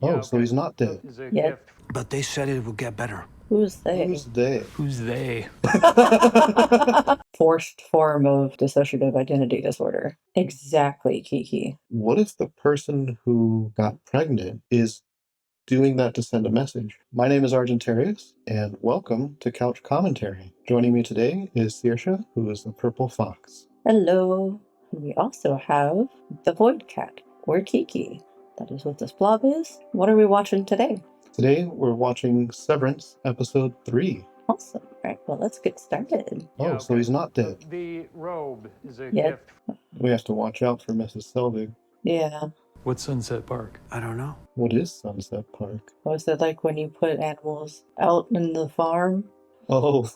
Oh, so he's not dead. Yeah. But they said it would get better. Who's they? Who's they? Who's they? Forced form of dissociative identity disorder. Exactly, Kiki. What if the person who got pregnant is doing that to send a message? My name is Argentarius, and welcome to Couch Commentary. Joining me today is Saoirse, who is the purple fox. Hello. We also have the Void Cat, or Kiki. That is what this blob is. What are we watching today? Today, we're watching Severance, episode 3. Awesome. Right, well, let's get started. Oh, so he's not dead. The robe is a Yeah. gift. We have to watch out for Mrs. Selvig. Yeah. What's Sunset Park? I don't know. What is Sunset Park? Was it like when you put animals out in the farm? Oh,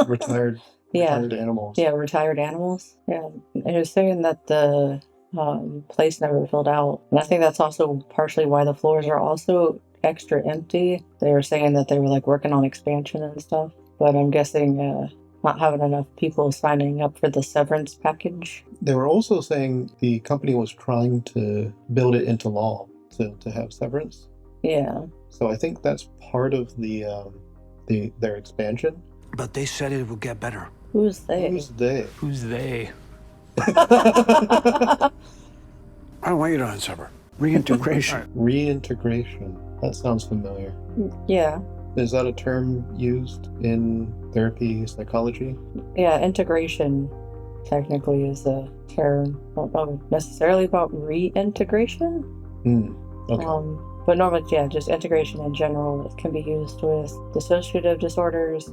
retired animals. Yeah, retired animals. Yeah. It was saying that the place never filled out. And I think that's also partially why the floors are also extra empty. They were saying that they were like working on expansion and stuff. But I'm guessing not having enough people signing up for the severance package. They were also saying the company was trying to build it into law to have severance. Yeah. So I think that's part of their expansion. But they said it would get better. Who's they? Who's they? Who's they? Yeah. I don't want you to unsever. Reintegration. Reintegration. That sounds familiar. Is that a term used in therapy psychology? Yeah, integration technically is a term. I don't know necessarily about reintegration. Okay. But normally, yeah, just integration in general. It can be used with dissociative disorders.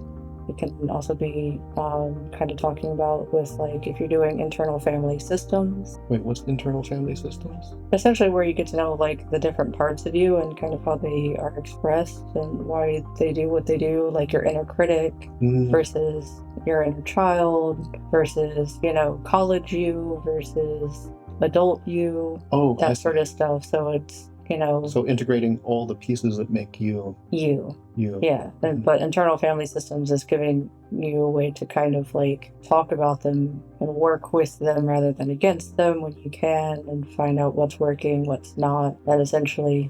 It can also be kind of talking about with like if you're doing internal family systems. Wait, what's internal family systems? Essentially where you get to know like the different parts of you and kind of how they are expressed and why they do what they do, like your inner critic versus your inner child versus, college you versus adult you. Oh, that sort of stuff. So it's, so integrating all the pieces that make you. Yeah. But internal family systems is giving you a way to kind of like talk about them and work with them rather than against them when you can, and find out what's working, what's not, and essentially,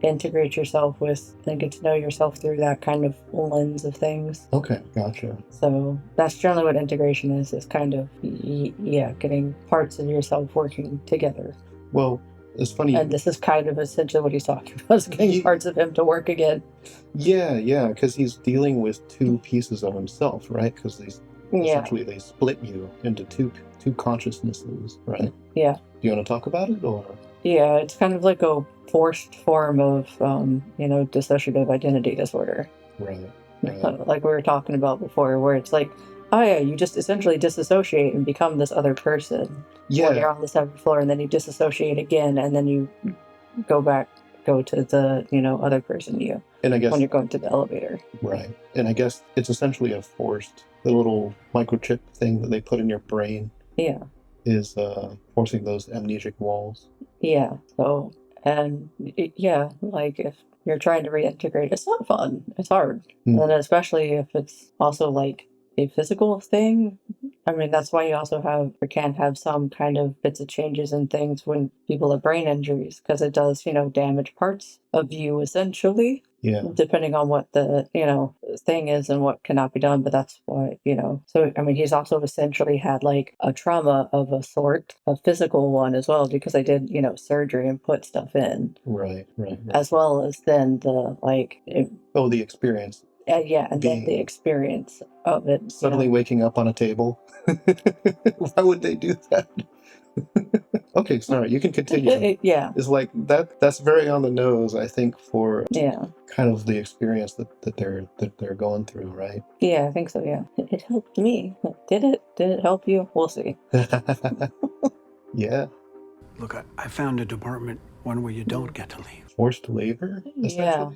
integrate yourself with and get to know yourself through that kind of lens of things. Okay, gotcha. So that's generally what integration is kind of, getting parts of yourself working together. Well, it's funny. And this is kind of essentially what he's talking about, is getting parts of him to work again. Yeah, because he's dealing with two pieces of himself, right? Because essentially they split you into two consciousnesses, right? Yeah. Do you want to talk about it, or? Yeah, it's kind of like a forced form of, dissociative identity disorder. Right. Like we were talking about before, where it's like, oh yeah, you just essentially disassociate and become this other person. Yeah. When you're on the 7th floor, and then you disassociate again, and then you go to the, other person you. And I guess when you're going to the elevator. Right. And I guess it's essentially the little microchip thing that they put in your brain. Yeah. Is forcing those amnesic walls. Yeah. So, and like if you're trying to reintegrate, it's not fun. It's hard. And especially if it's also like a physical thing. I mean, that's why you also can have some kind of bits of changes and things when people have brain injuries, because it does, damage parts of you essentially. Yeah. Depending on what the, thing is and what cannot be done. But that's why, so, I mean, he's also essentially had like a trauma of a sort, a physical one as well, because they did, surgery and put stuff in. Right. As well as then the like. The experience. And then the experience of it. Suddenly waking up on a table. Why would they do that? Okay, sorry, you can continue. Yeah. It's like that's very on the nose, I think, for kind of the experience that they're going through, right? Yeah, I think so, yeah. It helped me. Did it help you? We'll see. Yeah. Look, I found a department, one where you don't get to leave. Forced labor? Yeah.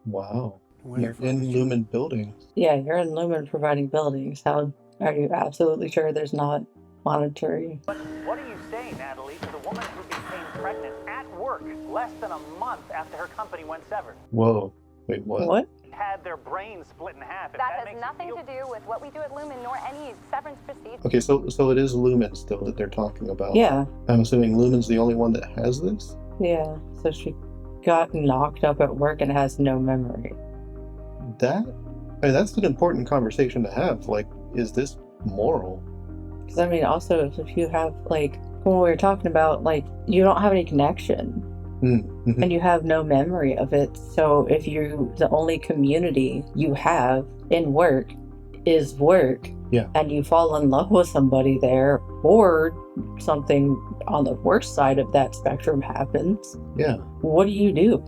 Wow. You're in Lumen buildings. Yeah, you're in Lumen providing buildings. How are you absolutely sure there's not monetary? But what are you saying, Natalie, to the woman who became pregnant at work less than a month after her company went severed? Whoa. Wait, what? What? Had their brains split in half. That has nothing to do with what we do at Lumen, nor any severance procedure. Okay, so it is Lumen still that they're talking about. Yeah. I'm assuming Lumen's the only one that has this? Yeah, so she got knocked up at work and has no memory. That's an important conversation to have. Like, is this moral? Because, I mean, also, if you have, like, when we were talking about, like, you don't have any connection Mm-hmm. and you have no memory of it. So if the only community you have in work is work, Yeah. and you fall in love with somebody there, or something on the worst side of that spectrum happens, Yeah. what do you do?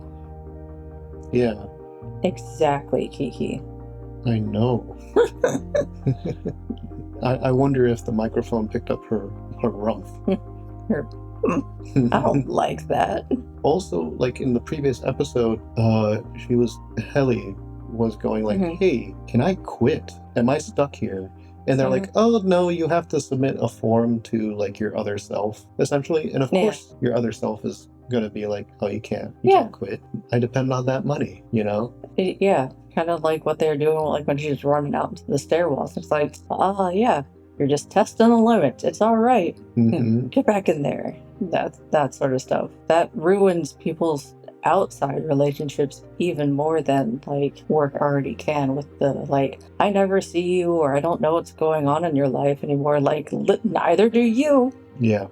Yeah. Exactly, Kiki. I know. I wonder if the microphone picked up her rumph. I don't like that. Also, like in the previous episode, Helly was going like, hey, can I quit? Am I stuck here? And they're like, oh, no, you have to submit a form to like your other self, essentially. And of course, your other self is going to be like, oh, you can't quit. I depend on that money, you know? Yeah, kind of like what they're doing, like when she's running out into the stairwells. It's like, yeah, you're just testing the limit. It's all right. Get back in there. That sort of stuff. That ruins people's outside relationships even more than like work already can, with the like, I never see you, or I don't know what's going on in your life anymore. Like, neither do you. Yeah.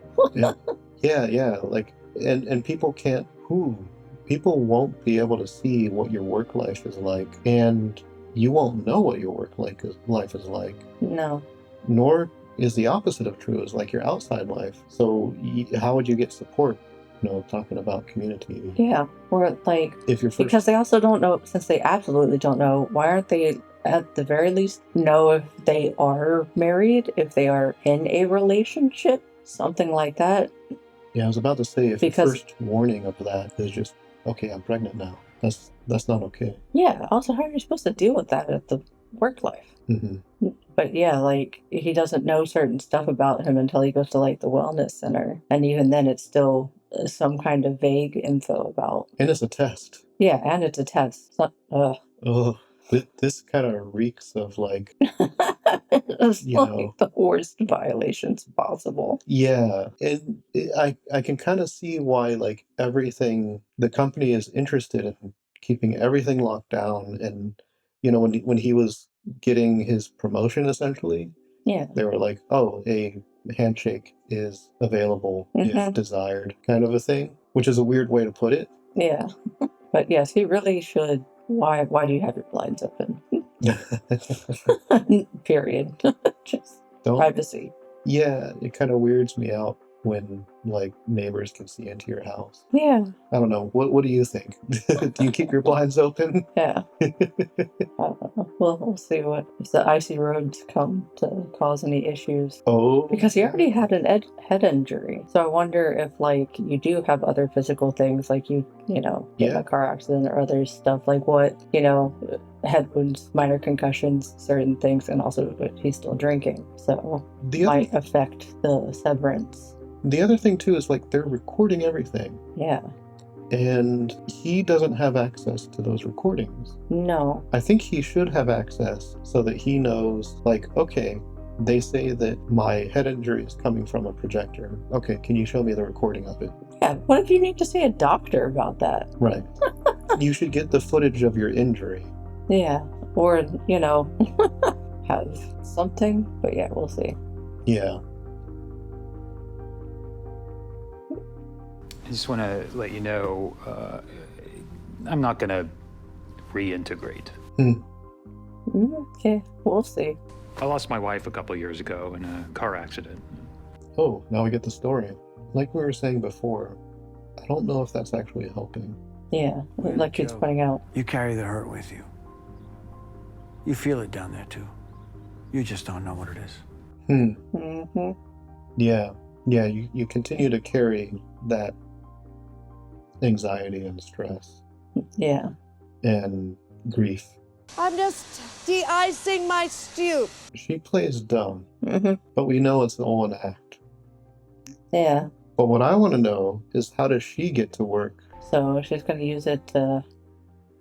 Like, and people can't. People won't be able to see what your work life is like, and you won't know what your work life is like. No. Nor is the opposite of true, is like your outside life. So how would you get support? Talking about community. Yeah, or like, if you're first... because they also don't know, since they absolutely don't know, why aren't they at the very least know if they are married, if they are in a relationship, something like that? Yeah, I was about to say, if the first warning of that is just, okay, I'm pregnant now, that's not okay. Yeah, also, how are you supposed to deal with that at the work life? But yeah, like, he doesn't know certain stuff about him until he goes to like the wellness center, and even then it's still some kind of vague info about. And it's a test. Yeah, and it's a test. This kind of reeks of like it's like the worst violations possible. Yeah, and I can kind of see why, like, everything, the company is interested in keeping everything locked down. And when he was getting his promotion, essentially, they were like, oh, a handshake is available if desired, kind of a thing, which is a weird way to put it. Yeah. But yes, he really should. Why do you have your blinds open? Period. Just privacy. Yeah, it kind of weirds me out when like neighbors can see into your house. Yeah. I don't know. What do you think? Do you keep your blinds open? Yeah. I don't know. We'll see if the icy roads come to cause any issues. Oh. Because he already had an head injury. So I wonder if like you do have other physical things, like get in a car accident or other stuff, like what, head wounds, minor concussions, certain things, and also he's still drinking. So might affect the severance. The other thing too is like they're recording everything. Yeah. And he doesn't have access to those recordings. No. I think he should have access so that he knows, like, okay, they say that my head injury is coming from a projector. Okay, can you show me the recording of it? Yeah, what if you need to see a doctor about that? Right. You should get the footage of your injury. Yeah, or, have something, but yeah, we'll see. Yeah. I just want to let you know, I'm not going to reintegrate. Okay, we'll see. I lost my wife a couple years ago in a car accident. Oh, now we get the story. Like we were saying before, I don't know if that's actually helping. Yeah, like he's pointing out. You carry the hurt with you. You feel it down there too. You just don't know what it is. Yeah, you continue to carry that anxiety and stress. Yeah. And grief. I'm just de-icing my stew. She plays dumb, but we know it's all an act. Yeah. But what I want to know is, how does she get to work? So she's going to use it to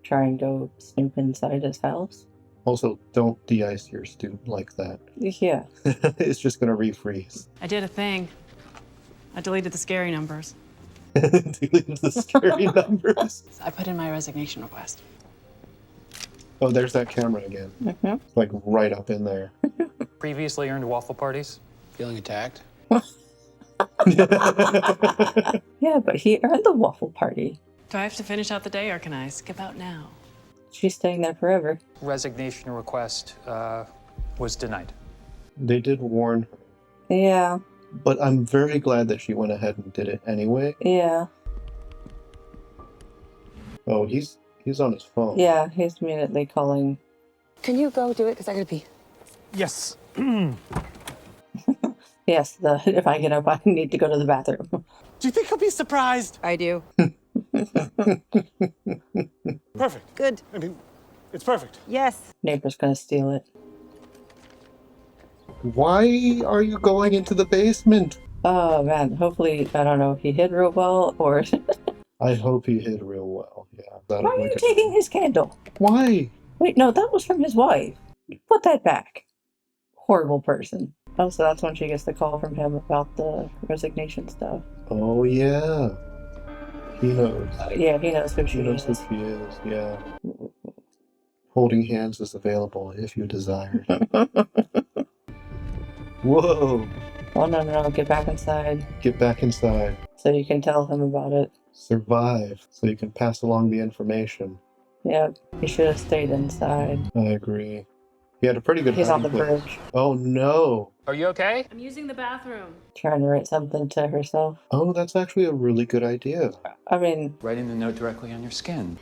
try and go snoop inside his house? Also, don't de-ice your stew like that. Yeah. It's just going to refreeze. I did a thing. I deleted the scary numbers. Delete the scary numbers. I put in my resignation request. Oh, there's that camera again. Like right up in there. Previously earned waffle parties? Feeling attacked? Yeah, but he earned the waffle party. Do I have to finish out the day or can I skip out now? She's staying there forever. Resignation request was denied. They did warn her. Yeah. But I'm very glad that she went ahead and did it anyway. Yeah. Oh, he's on his phone. Yeah, he's immediately calling. Can you go do it? Because I gotta pee. Yes. Yes, if I get up, I need to go to the bathroom. Do you think he'll be surprised? I do. Perfect. Good. I mean, it's perfect. Yes. Neighbor's gonna steal it. Why are you going into the basement? Oh man, hopefully, I don't know if he hid real well or. I hope he hid real well. Yeah. Why are you taking his candle? Why? Wait, no, that was from his wife. Put that back. Horrible person. Oh, so that's when she gets the call from him about the resignation stuff. Oh, yeah. He knows. Yeah, he knows who she He knows who is. she is, yeah. Holding hands is available if you desire. Whoa! Oh, no, get back inside. Get back inside. So you can tell him about it. Survive, so you can pass along the information. Yeah, he should have stayed inside. I agree. He had a pretty good He's on the hiding place. bridge. Oh, no. Are you okay? I'm using the bathroom. Trying to write something to herself. Oh, that's actually a really good idea. I mean, Writing the note directly on your skin.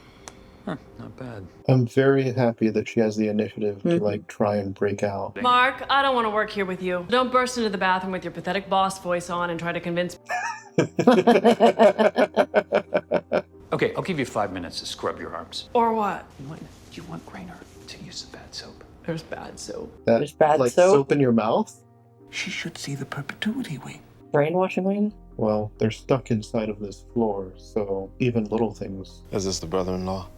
Huh, not bad. I'm very happy that she has the initiative to, like, try and break out. Mark, I don't want to work here with you. Don't burst into the bathroom with your pathetic boss voice on and try to convince. Okay, I'll give you 5 minutes to scrub your arms. Or what? You want Grainer to use the bad soap. There's bad soap. There's bad like soap? in your mouth? She should see the perpetuity wing. brainwashing wing? Well, they're stuck inside of this floor, so even little things. Is this the brother-in-law?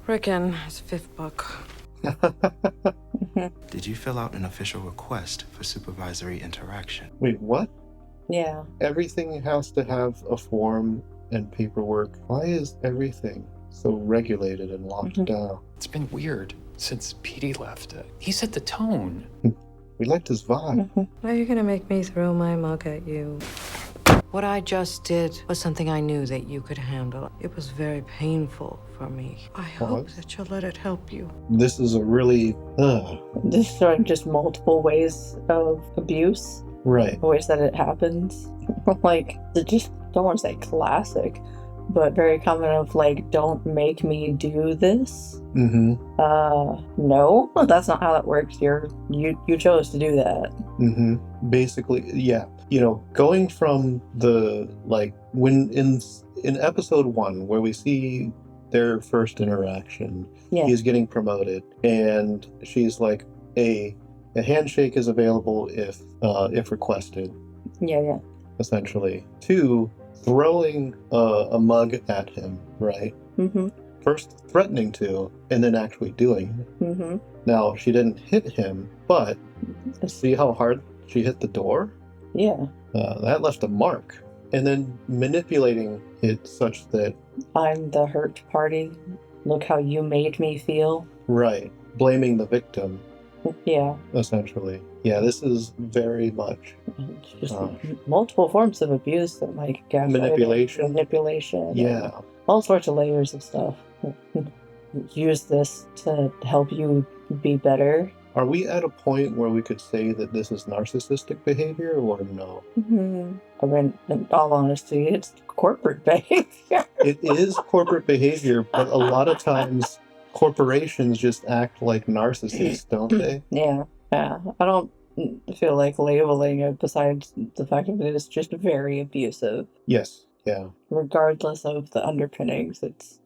Rickon, his fifth book. Did you fill out an official request for supervisory interaction? Wait, what? Yeah. Everything has to have a form and paperwork. Why is everything so regulated and locked down? It's been weird since Petey left. He set the tone. We liked his vibe. Why are you gonna make me throw my mug at you? What I just did was something I knew that you could handle. It was very painful for me. I hope that you'll let it help you. This is a really, This is showing just multiple ways of abuse. right. Ways that it happens. Like, just don't want to say classic, but very common of like, don't make me do this. Mm-hmm. No, that's not how that works. You chose to do that. Mm-hmm. Basically, yeah. You know, going from the, like, when in episode 1, where we see their first interaction, Yeah. he's getting promoted, and she's like, a handshake is available if requested, Yeah. essentially. 2, throwing a mug at him, right? Mm-hmm. First threatening to, and then actually doing it. Mm-hmm. Now, she didn't hit him, but see how hard she hit the door? Yeah. That left a mark. And then manipulating it such that, I'm the hurt party. Look how you made me feel. right, blaming the victim, Yeah. essentially. Yeah, this is very much It's just multiple forms of abuse and like gaslighting, manipulation. Yeah. All sorts of layers of stuff. Use this to help you be better. Are we at a point where we could say that this is narcissistic behavior or no? I mean, in all honesty, it's corporate behavior. It is corporate behavior, but a lot of times corporations just act like narcissists, don't they? Yeah. I don't feel like labeling it besides the fact that it is just very abusive. Yes. Yeah. Regardless of the underpinnings, it's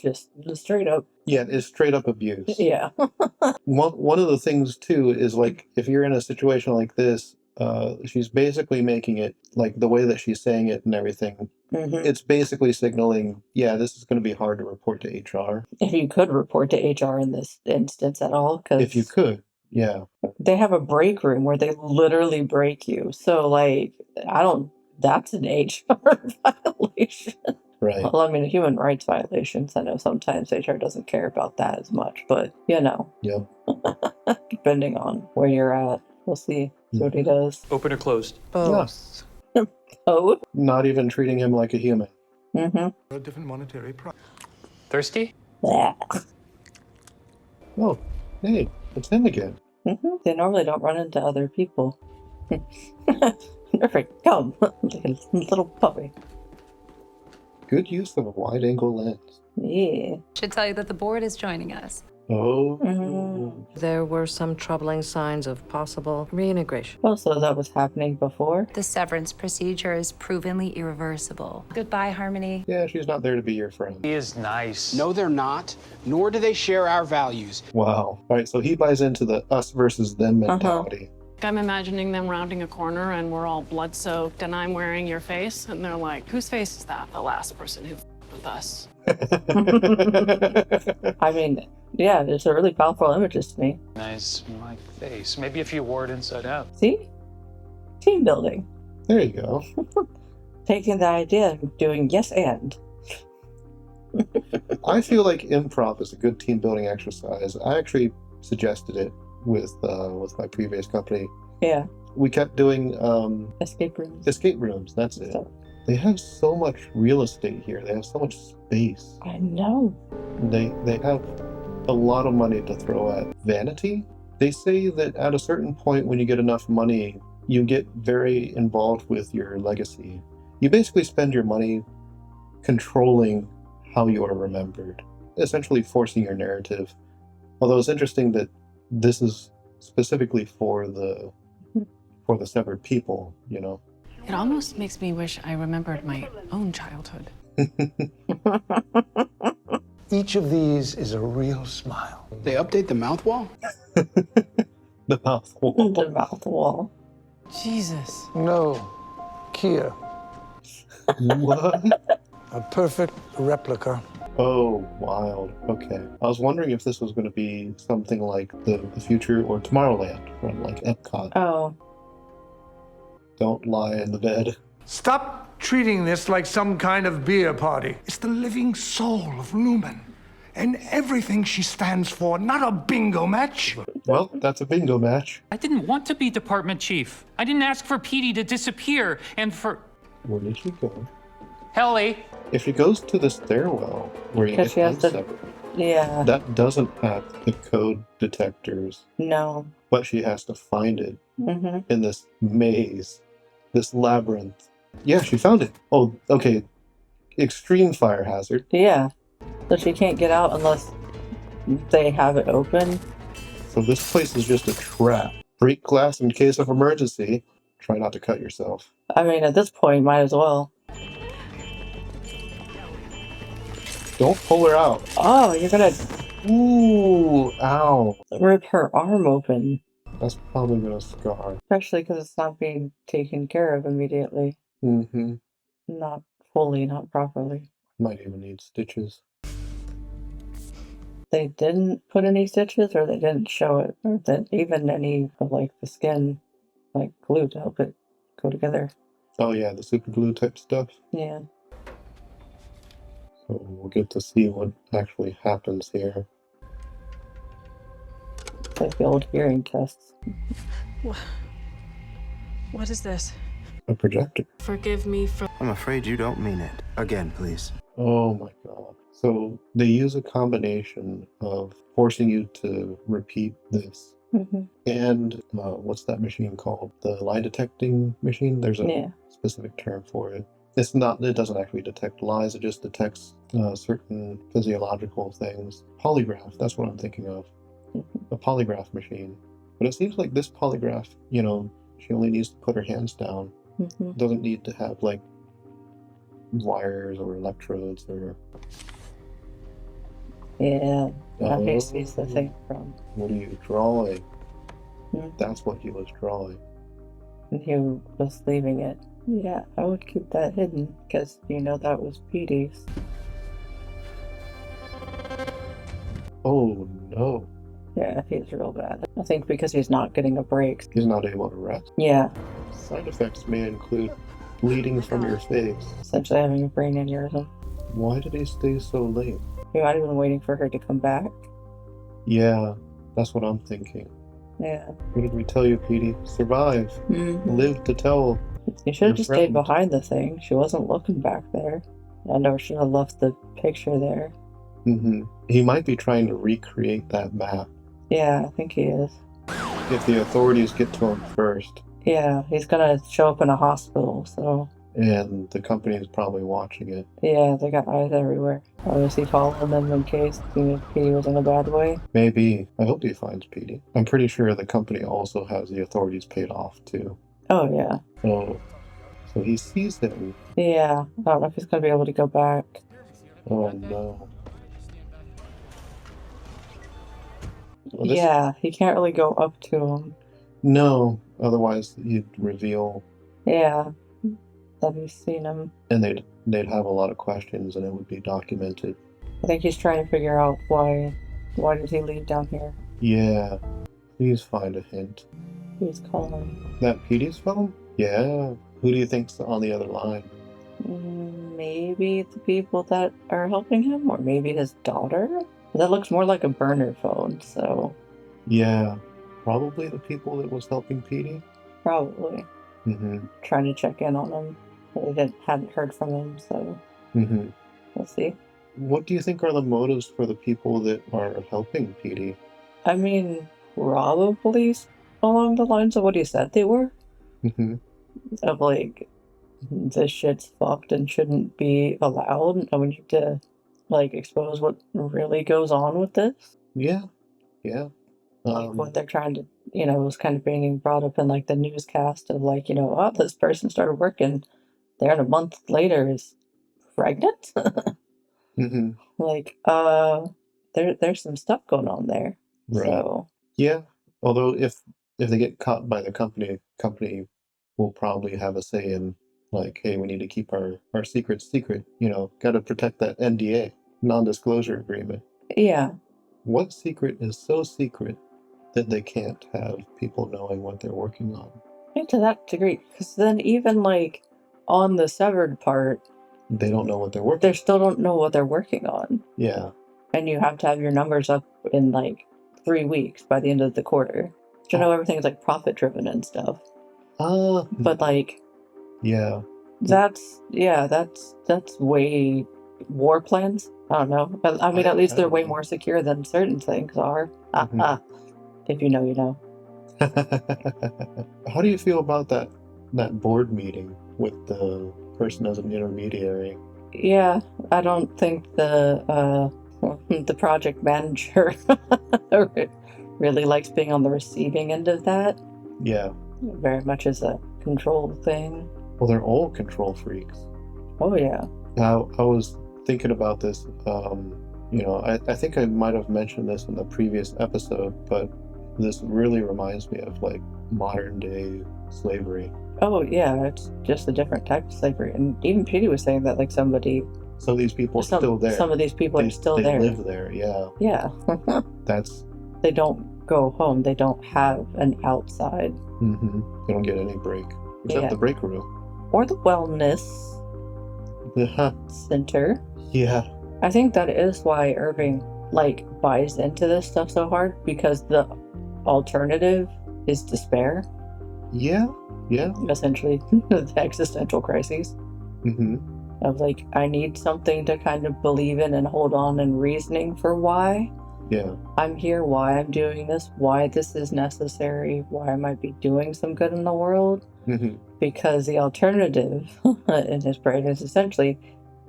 just straight up. Yeah, it's straight up abuse. Yeah. One of the things too is, like, if you're in a situation like this, she's basically making it, like, the way that she's saying it and everything, it's basically signaling, yeah, this is going to be hard to report to HR. If you could report to HR in this instance at all, because If you could, yeah. they have a break room where they literally break you. So, like, I don't that's an HR violation. Right. Well, I mean, human rights violations. I know sometimes HR doesn't care about that as much, but Yeah. depending on where you're at, we'll see what he does. Open or closed? Both. Oh. Not even treating him like a human. A different monetary price. Thirsty? Yeah. Oh, hey, it's him again. They normally don't run into other people. Perfect. Come, like a little puppy. Good use of a wide-angle lens. Yeah. Should tell you that the board is joining us. Oh. There were some troubling signs of possible reintegration. Well, so that was happening before. The severance procedure is provenly irreversible. Goodbye, Harmony. Yeah, she's not there to be your friend. He is nice. No, they're not, nor do they share our values. Wow. All right, so he buys into the us versus them mentality. I'm imagining them rounding a corner and we're all blood-soaked and I'm wearing your face and they're like, whose face is that? The last person who with us. I mean, yeah, it's a really powerful images to me. Nice, my face. Maybe if you wore it inside out. See? Team building. There you go. Taking the idea and doing yes and. I feel like improv is a good team building exercise. I actually suggested it with my previous company. Yeah. We kept doing escape rooms. Escape rooms, that's it. They have so much real estate here. They have so much space. I know. They have a lot of money to throw at vanity. They say that at a certain point when you get enough money, you get very involved with your legacy. You basically spend your money controlling how you are remembered, essentially forcing your narrative. Although it's interesting that this is specifically for the severed people, you know. It almost makes me wish I remembered my own childhood. Each of these is a real smile. They update the mouth wall? The mouth wall. The mouth wall. Jesus. No, Kia. What? A perfect replica. Oh, wild. Okay. I was wondering if this was going to be something like the future or Tomorrowland from like Epcot. Oh. Don't lie in the bed. Stop treating this like some kind of beer party. It's the living soul of Lumen and everything she stands for, not a bingo match. Well, that's a bingo match. I didn't want to be department chief. I didn't ask for Petey to disappear and for... Where did she go? Helly. If she goes to the stairwell where you get unsevered, yeah. that doesn't have the code detectors. No. But she has to find it in this maze, this labyrinth. Yeah, she found it. Oh, okay. Extreme fire hazard. Yeah. So she can't get out unless they have it open. So this place is just a trap. Break glass in case of emergency. Try not to cut yourself. I mean, at this point, might as well. Don't pull her out. Oh, you're gonna... Ooh, ow. Rip her arm open. That's probably gonna scar. Especially because it's not being taken care of immediately. Mm-hmm. Not fully, not properly. Might even need stitches. They didn't put any stitches, or they didn't show it, or that even any of like the skin, like glue to help it go together. Oh yeah, the super glue type stuff. Yeah. So we'll get to see what actually happens here. It's like the old hearing tests. What is this? A projector. Forgive me for... I'm afraid you don't mean it. Again, please. Oh my god. So they use a combination of forcing you to repeat this and what's that machine called? The lie detecting machine? There's a specific term for it. It doesn't actually detect lies, it just detects certain physiological things. Polygraph, that's what I'm thinking of. A polygraph machine. But it seems like this polygraph, you know, she only needs to put her hands down. Doesn't need to have like wires or electrodes or... Yeah, that makes me the thing from. What are you drawing? That's what he was drawing. And he was leaving it. Yeah, I would keep that hidden, because you know that was Petey's. Oh no. Yeah, he's real bad. I think because he's not getting a break. He's not able to rest. Yeah. Side effects may include bleeding from your face. Essentially having a brain aneurysm. Why did he stay so late? He might have been waiting for her to come back. Yeah, that's what I'm thinking. Yeah. What did we tell you, Petey? Survive. Live to tell. You should have just stayed behind the thing. She wasn't looking back there. I know she should have left the picture there. He might be trying to recreate that map. Yeah, I think he is. If the authorities get to him first. Yeah, he's gonna show up in a hospital, so... And the company is probably watching it. Yeah, they got eyes everywhere. Or is he following them in case Petey was in a bad way? Maybe. I hope he finds Petey. I'm pretty sure the company also has the authorities paid off, too. Oh, yeah. Oh, so he sees him. Yeah, I don't know if he's gonna be able to go back. Oh, no. Well, yeah, he can't really go up to him. No, otherwise he'd reveal. Yeah, that he's seen him. And they'd have a lot of questions, and it would be documented. I think he's trying to figure out why did he leave down here? Yeah, please find a hint. Who's calling? That Petey's phone? Yeah. Who do you think's on the other line? Maybe the people that are helping him, or maybe his daughter? That looks more like a burner phone, so... Yeah, probably the people that was helping Petey? Probably. Trying to check in on him. They hadn't heard from him, so... We'll see. What do you think are the motives for the people that are helping Petey? I mean, probably along the lines of what he said they were. Of like, this shit's fucked and shouldn't be allowed, and we need to, like, expose what really goes on with this. Yeah. Like, what they're trying to, it was kind of being brought up in, like, the newscast of, like, oh, this person started working there and a month later is pregnant? Like, there's some stuff going on there. Right. So. Yeah, although if they get caught by the company will probably have a say in, like, hey, we need to keep our secrets secret, gotta protect that NDA, non-disclosure agreement. Yeah. What secret is so secret that they can't have people knowing what they're working on? Yeah, to that degree, because then even, like, on the severed part, they don't know what they're working on. They still don't know what they're working on. Yeah. And you have to have your numbers up in, like, 3 weeks by the end of the quarter. Everything's, like, profit-driven and stuff. But, like... Yeah. That's way... War plans? I don't know. I mean, at least they're way more secure than certain things are. If you know, you know. How do you feel about that board meeting with the person as an intermediary? Yeah, I don't think the project manager really likes being on the receiving end of that. Yeah. Very much as a control thing. Well, they're all control freaks. Oh, yeah. I was thinking about this. I think I might have mentioned this in the previous episode, but this really reminds me of, like, modern day slavery. Oh, yeah, it's just a different type of slavery. And even Petey was saying that, like, some of these people are still there. Some of these people are still there. They live there, yeah. Yeah. They don't go home. They don't have an outside. They don't get any break. Except the break room. Or the wellness center. Yeah. I think that is why Irving, like, buys into this stuff so hard, because the alternative is despair. Yeah. Essentially, the existential crises. Of, like, I need something to kind of believe in and hold on, and reasoning for why I'm here, why I'm doing this, why this is necessary, why I might be doing some good in the world. Because the alternative in his brain is essentially,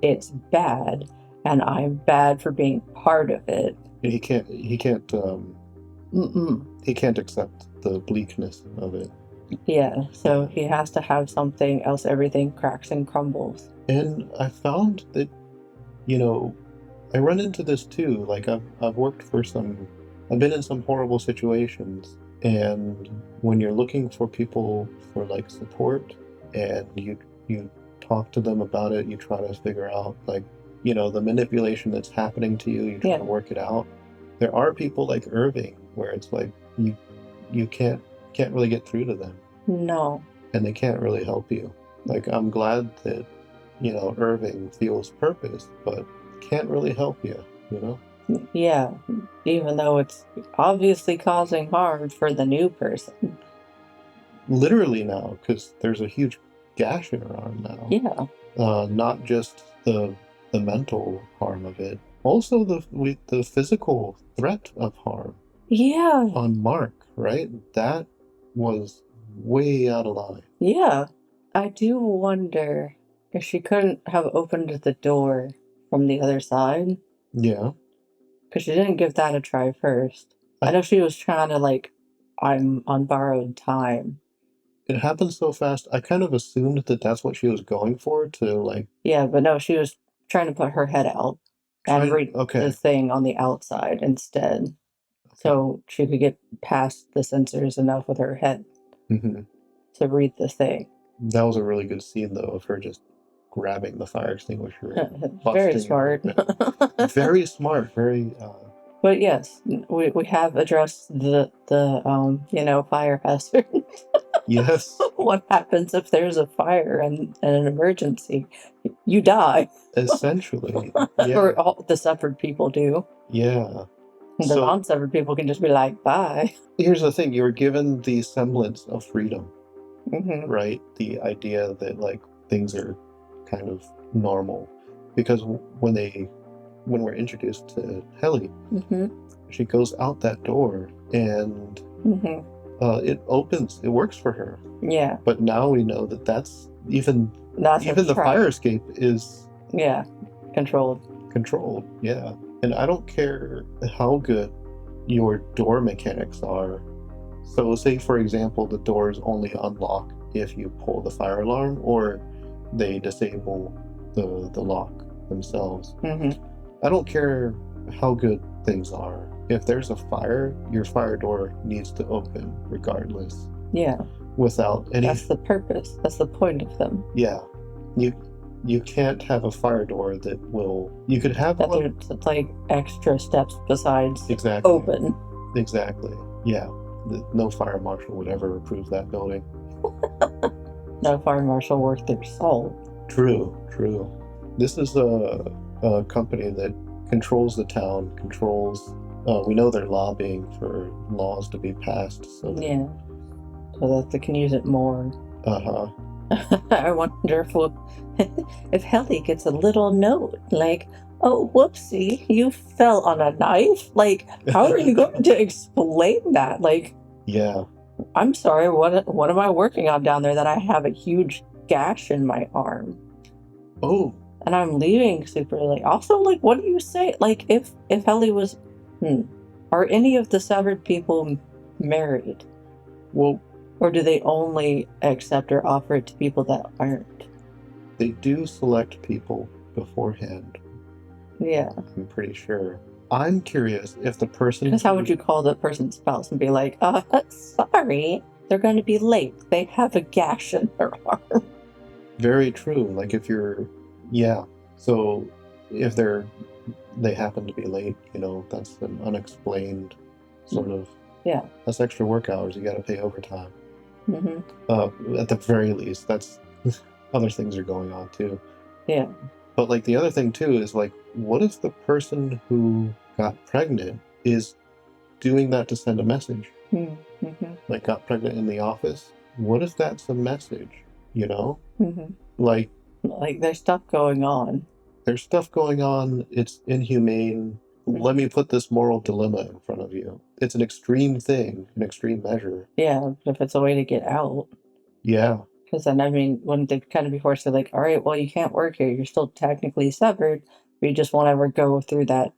it's bad, and I'm bad for being part of it. He can't accept the bleakness of it. Yeah, so he has to have something else. Everything cracks and crumbles. And I found that, I run into this too. Like, I've worked I've been in some horrible situations, and when you're looking for people for, like, support, and you talk to them about it, you try to figure out, like, the manipulation that's happening to you, you try to work it out. There are people like Irving where it's like you can't really get through to them. No. And they can't really help you. Like, I'm glad that, Irving feels purpose, but can't really help you, you know? Yeah, even though it's obviously causing harm for the new person. Literally now, because there's a huge gash in her arm now. Yeah. Not just the mental harm of it, also the physical threat of harm. Yeah. On Mark, right? That was way out of line. Yeah. I do wonder if she couldn't have opened the door from the other side. Yeah. Because she didn't give that a try first. I know she was trying to, like, I'm on borrowed time. It happened so fast, I kind of assumed that that's what she was going for, to, like... Yeah, but no, she was trying to put her head out and read the thing on the outside instead. So she could get past the sensors enough with her head to read the thing. That was a really good scene, though, of her just grabbing the fire extinguisher. And Very smart. Very smart. Very... But yes, we have addressed the fire hazard. Yes. What happens if there's a fire and an emergency? You die. Essentially. Yeah. Or all the severed people do. Yeah. The non-severed people can just be like, bye. Here's the thing. You're given the semblance of freedom, right? The idea that, like, things are kind of normal. Because when we're introduced to Helly, she goes out that door and it opens. It works for her. Yeah. But now we know that that's even the fire escape is... Yeah. Controlled. Yeah. And I don't care how good your door mechanics are. So say, for example, the doors only unlock if you pull the fire alarm, or they disable the lock themselves. I don't care how good things are. If there's a fire, your fire door needs to open regardless. Yeah. Without any... That's the purpose. That's the point of them. Yeah. You can't have a fire door that will... You could have one... It's like extra steps besides open. Exactly. Yeah. No fire marshal would ever approve that building. No fire marshal worth their salt. True. This is a company that controls the town, we know they're lobbying for laws to be passed. So that they can use it more. I wonder if Helly gets a little note like, oh, whoopsie, you fell on a knife. Like, how are you going to explain that? Like, yeah, I'm sorry, what am I working on down there that I have a huge gash in my arm? Oh. And I'm leaving super late. Also, like, what do you say? Like, if Helly was... Are any of the severed people married? Well... Or do they only accept or offer it to people that aren't? They do select people beforehand. Yeah. I'm pretty sure. I'm curious if the person... Because how would you call the person's spouse and be like, sorry, they're going to be late. They have a gash in their arm. Very true. Like, if you're... Yeah. So, if they happen to be late, that's an unexplained sort of... Yeah. That's extra work hours. You got to pay overtime. At the very least, that's... Other things are going on, too. Yeah. But, like, the other thing, too, is, like, what if the person who got pregnant is doing that to send a message? Like, got pregnant in the office? What if that's a message, Like, there's stuff going on. It's inhumane. Let me put this moral dilemma in front of you. It's an extreme thing, an extreme measure. Yeah, if it's a way to get out. Yeah. Because then, wouldn't they kind of be forced to, like, all right, well, you can't work here. You're still technically severed, but you just won't ever go through that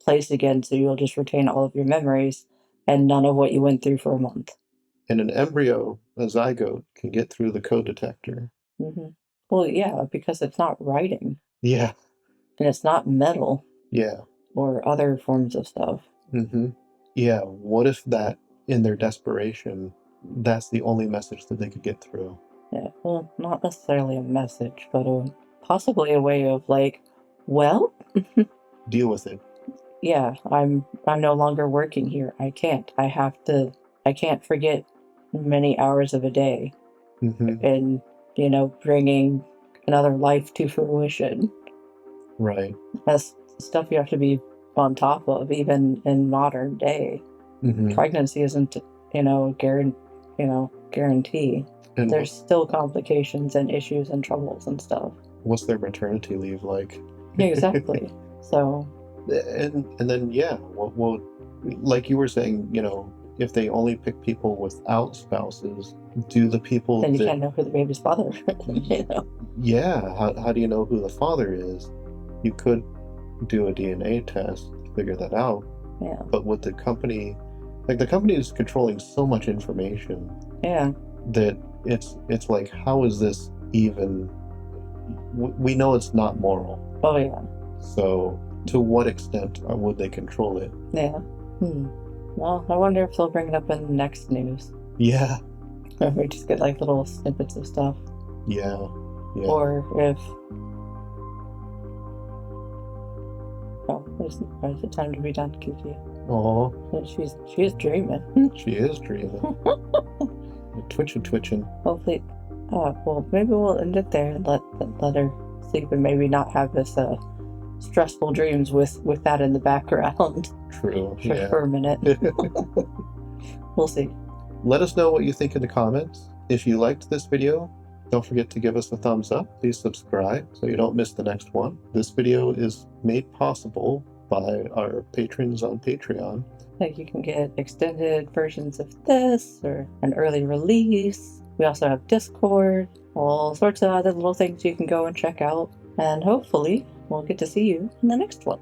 place again, so you'll just retain all of your memories and none of what you went through for a month. And an embryo, a zygote, can get through the code detector. Well, yeah, because it's not writing. Yeah. And it's not metal. Yeah. Or other forms of stuff. Yeah, what if that, in their desperation, that's the only message that they could get through? Yeah, well, not necessarily a message, but possibly a way of, like, well... Deal with it. Yeah, I'm no longer working here. I can't. I can't forget many hours of a day. And you know, bringing another life to fruition. Right. That's stuff you have to be on top of, even in modern day. Pregnancy isn't, you know, guarantee. And there's still complications and issues and troubles and stuff. What's their maternity leave like? Exactly. So. And then yeah, well, like you were saying, you know, if they only pick people without spouses, do the people then you can't know who the baby's father is, you know? Yeah, how do you know who the father is? You could do a DNA test to figure that out. Yeah. But with the company, like the company is controlling so much information. Yeah. That it's like, how is this even? We know it's not moral. Oh yeah. So to what extent would they control it? Yeah. Well, I wonder if they'll bring it up in the next news. Yeah. Or we just get like little snippets of stuff. Yeah. Yeah. Or if is it time to be done, Kiki? Oh. She's dreaming. She is dreaming. Twitching. Hopefully, well, maybe we'll end it there and let her sleep and maybe not have this stressful dreams with that in the background. True. For a minute. We'll see. Let us know what you think in the comments. If you liked this video, don't forget to give us a thumbs up. Please subscribe so you don't miss the next one. This video is made possible by our patrons on Patreon. Like you can get extended versions of this or an early release. We also have Discord, all sorts of other little things you can go and check out. And hopefully we'll get to see you in the next one.